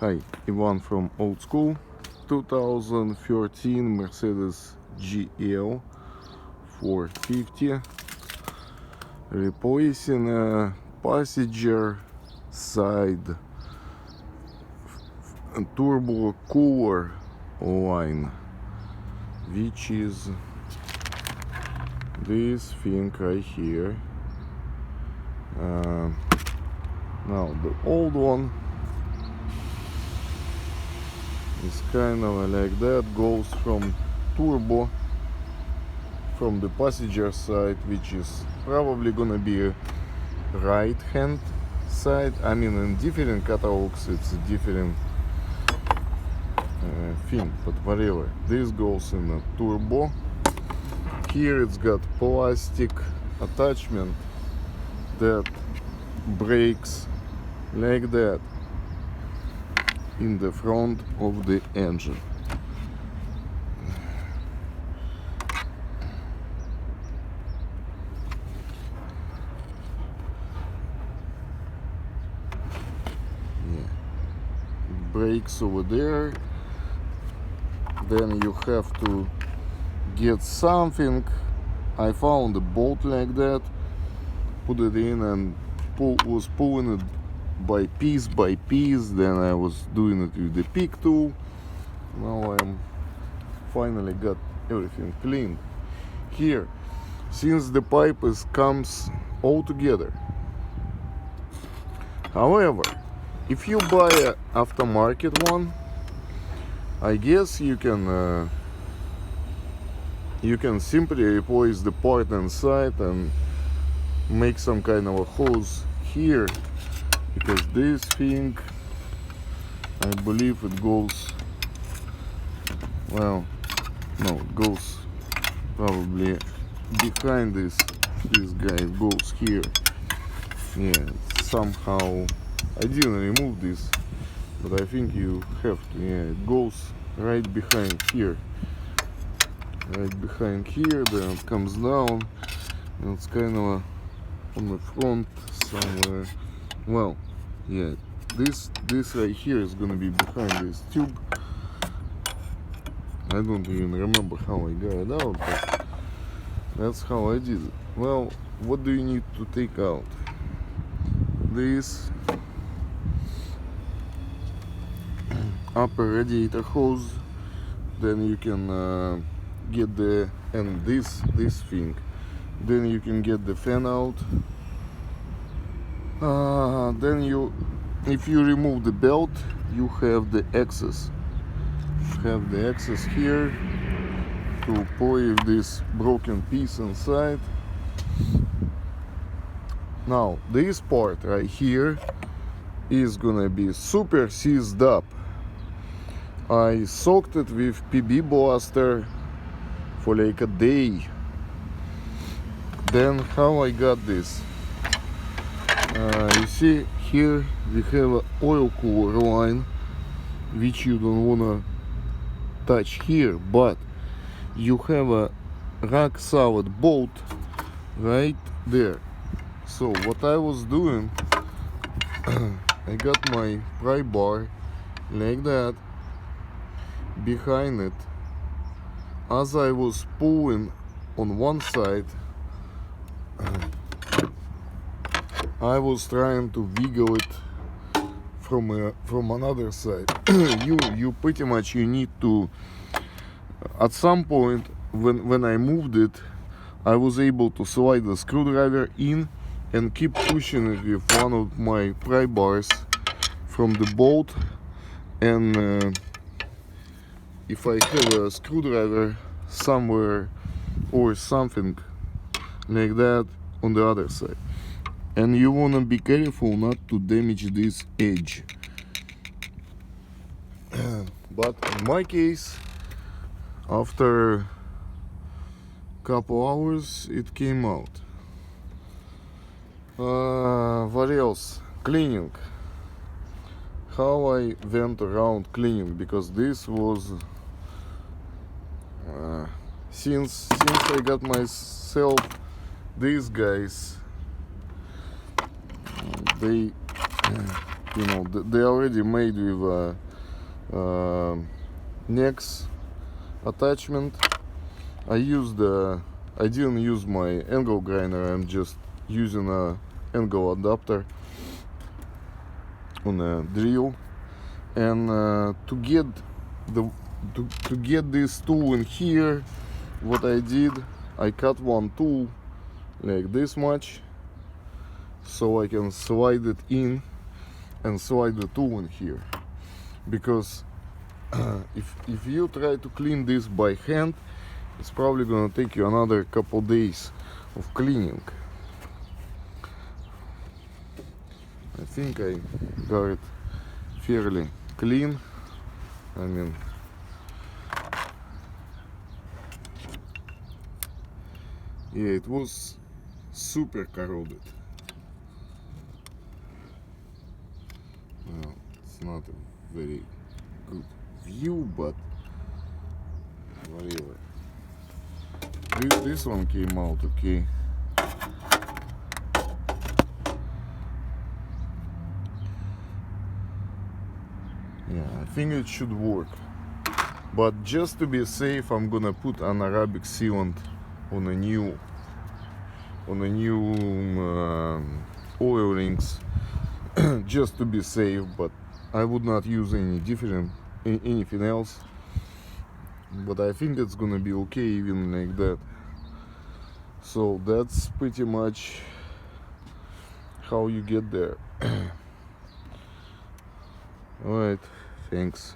Hi, Ivan from Old School. 2013 Mercedes GL450, replacing a passenger side turbo cooler line, which is this thing right here. Now the old one is kind of like that, goes from turbo from the passenger side, which is probably gonna be a right hand side. I mean, in different catalogs it's a different thing, but whatever. This goes in a turbo. Here it's got plastic attachment that breaks like that in the front of the engine. Brakes over there. Then you have to get something. I found a bolt like that, put it in and was pulling it by piece. Then I was doing it with the pick tool. Now I'm finally got everything cleaned. Here, since the pipe comes all together. However, if you buy an aftermarket one, I guess you can simply replace the part inside and make some kind of a hose here, because this thing, I believe it goes, well, no, it goes probably behind this guy. It goes here. Yeah, somehow I didn't remove this, but I think you have to. Yeah, it goes right behind here. Right behind here, then it comes down, and it's kind of on the front somewhere. Well, yeah, this right here is gonna be behind this tube. I don't even remember how I got it out, but that's how I did it. Well, what do you need to take out? This upper radiator hose, then you can get the, and this thing, then you can get the fan out. Then if you remove the belt, you have the access. Have the access here to play with this broken piece inside. Now this part right here is gonna be super seized up. I soaked it with PB Blaster for like a day. Then how I got this? You see here we have an oil cooler line, which you don't wanna touch here, but you have a rock solid bolt right there. So what I was doing, I got my pry bar like that behind it. As I was pulling on one side, I was trying to wiggle it from another side. you pretty much, you need to, at some point when I moved it, I was able to slide the screwdriver in and keep pushing it with one of my pry bars from the bolt, and if I have a screwdriver somewhere or something like that on the other side. And you want to be careful not to damage this edge. But in my case, after a couple hours, it came out. What else? Cleaning. How I went around cleaning, because this was since I got myself these guys, they you know, they already made with next attachment. I didn't use my angle grinder. I'm just using a angle adapter on a drill. And to get this tool in here, what I did, I cut one tool like this much, so I can slide it in and slide the tool in here. Because if you try to clean this by hand, it's probably gonna take you another couple days of cleaning. I think I got it fairly clean. I mean, yeah, it was super corroded. Well, it's not a very good view, but whatever. This one came out okay. Yeah, I think it should work. But just to be safe, I'm gonna put an Arabic sealant on a new oil rings, just to be safe. But I would not use anything else. But I think it's gonna be okay even like that. So that's pretty much how you get there. Alright, thanks.